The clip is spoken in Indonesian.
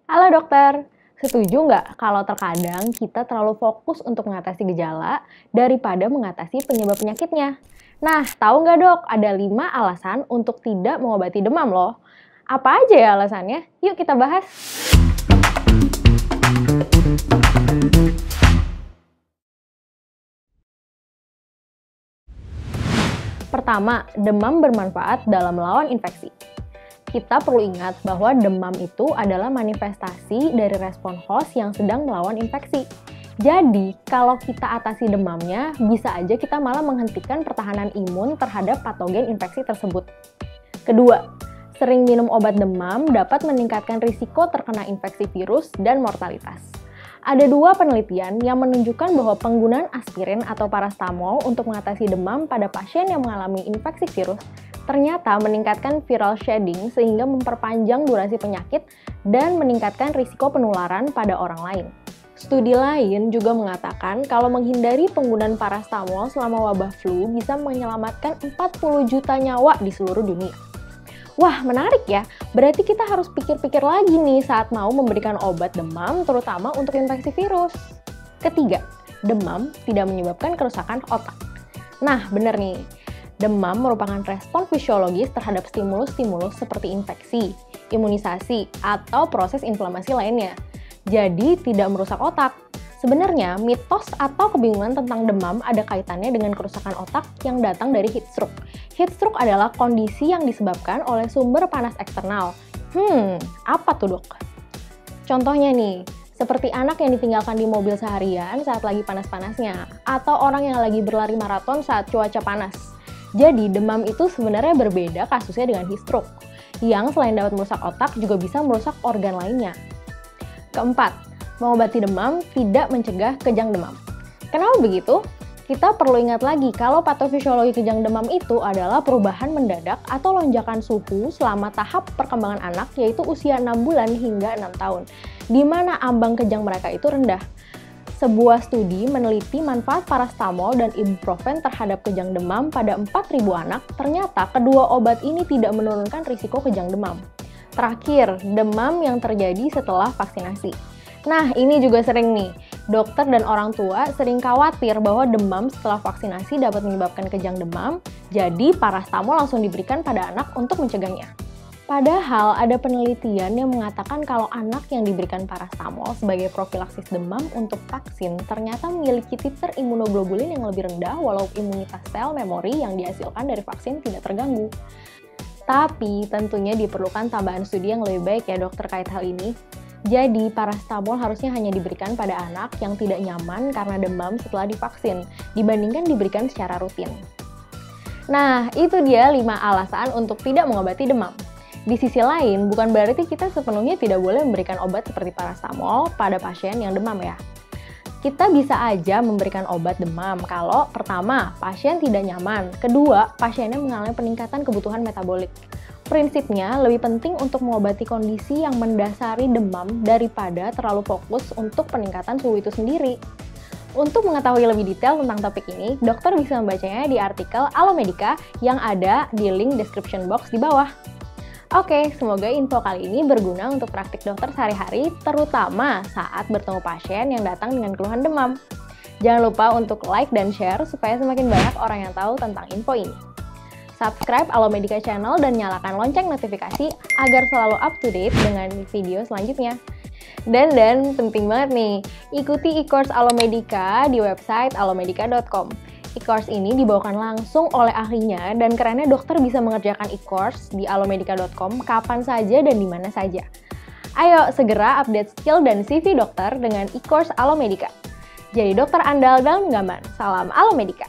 Halo dokter, setuju nggak kalau terkadang kita terlalu fokus untuk mengatasi gejala daripada mengatasi penyebab penyakitnya? Nah, tahu nggak dok, ada 5 alasan untuk tidak mengobati demam loh. Apa aja ya alasannya? Yuk kita bahas. Pertama, demam bermanfaat dalam melawan infeksi. Kita perlu ingat bahwa demam itu adalah manifestasi dari respon host yang sedang melawan infeksi. Jadi, kalau kita atasi demamnya, bisa aja kita malah menghentikan pertahanan imun terhadap patogen infeksi tersebut. Kedua, sering minum obat demam dapat meningkatkan risiko terkena infeksi virus dan mortalitas. Ada 2 penelitian yang menunjukkan bahwa penggunaan aspirin atau parastamol untuk mengatasi demam pada pasien yang mengalami infeksi virus ternyata meningkatkan viral shedding sehingga memperpanjang durasi penyakit dan meningkatkan risiko penularan pada orang lain. Studi lain juga mengatakan kalau menghindari penggunaan parastamol selama wabah flu bisa menyelamatkan 40 juta nyawa di seluruh dunia. Wah, menarik ya. Berarti kita harus pikir-pikir lagi nih saat mau memberikan obat demam, terutama untuk infeksi virus. Ketiga, demam tidak menyebabkan kerusakan otak. Nah, bener nih. Demam merupakan respon fisiologis terhadap stimulus-stimulus seperti infeksi, imunisasi, atau proses inflamasi lainnya. Jadi, tidak merusak otak. Sebenarnya, mitos atau kebingungan tentang demam ada kaitannya dengan kerusakan otak yang datang dari heat stroke. Heat stroke adalah kondisi yang disebabkan oleh sumber panas eksternal. Apa tuh dok? Contohnya nih, seperti anak yang ditinggalkan di mobil seharian saat lagi panas-panasnya, atau orang yang lagi berlari maraton saat cuaca panas. Jadi, demam itu sebenarnya berbeda kasusnya dengan heat stroke, yang selain dapat merusak otak, juga bisa merusak organ lainnya. Keempat, mengobati demam tidak mencegah kejang demam. Kenapa begitu? Kita perlu ingat lagi kalau patofisiologi kejang demam itu adalah perubahan mendadak atau lonjakan suhu selama tahap perkembangan anak, yaitu usia 6 bulan hingga 6 tahun, di mana ambang kejang mereka itu rendah. Sebuah studi meneliti manfaat parastamol dan ibuprofen terhadap kejang demam pada 4.000 anak, ternyata kedua obat ini tidak menurunkan risiko kejang demam. Terakhir, demam yang terjadi setelah vaksinasi. Nah, ini juga sering nih, dokter dan orang tua sering khawatir bahwa demam setelah vaksinasi dapat menyebabkan kejang demam, jadi parastamol langsung diberikan pada anak untuk mencegahnya. Padahal ada penelitian yang mengatakan kalau anak yang diberikan parastamol sebagai profilaksis demam untuk vaksin ternyata memiliki titer imunoglobulin yang lebih rendah walau imunitas sel memori yang dihasilkan dari vaksin tidak terganggu. Tapi tentunya diperlukan tambahan studi yang lebih baik ya dok terkait hal ini. Jadi parastamol harusnya hanya diberikan pada anak yang tidak nyaman karena demam setelah divaksin dibandingkan diberikan secara rutin. Nah, itu dia 5 alasan untuk tidak mengobati demam. Di sisi lain, bukan berarti kita sepenuhnya tidak boleh memberikan obat seperti parastamol pada pasien yang demam ya. Kita bisa aja memberikan obat demam kalau pertama, pasien tidak nyaman, kedua, pasiennya mengalami peningkatan kebutuhan metabolik. Prinsipnya, lebih penting untuk mengobati kondisi yang mendasari demam daripada terlalu fokus untuk peningkatan suhu itu sendiri. Untuk mengetahui lebih detail tentang topik ini, dokter bisa membacanya di artikel Alomedica yang ada di link description box di bawah. Oke, semoga info kali ini berguna untuk praktik dokter sehari-hari, terutama saat bertemu pasien yang datang dengan keluhan demam. Jangan lupa untuk like dan share supaya semakin banyak orang yang tahu tentang info ini. Subscribe Alomedica Channel dan nyalakan lonceng notifikasi agar selalu up to date dengan video selanjutnya. Dan penting banget nih, ikuti e-course Alomedica di website alomedica.com. E-course ini dibawakan langsung oleh ahlinya dan kerennya dokter bisa mengerjakan e-course di alomedica.com kapan saja dan di mana saja. Ayo segera update skill dan CV dokter dengan e-course Alomedica. Jadi dokter andal dalam genggaman. Salam Alomedica.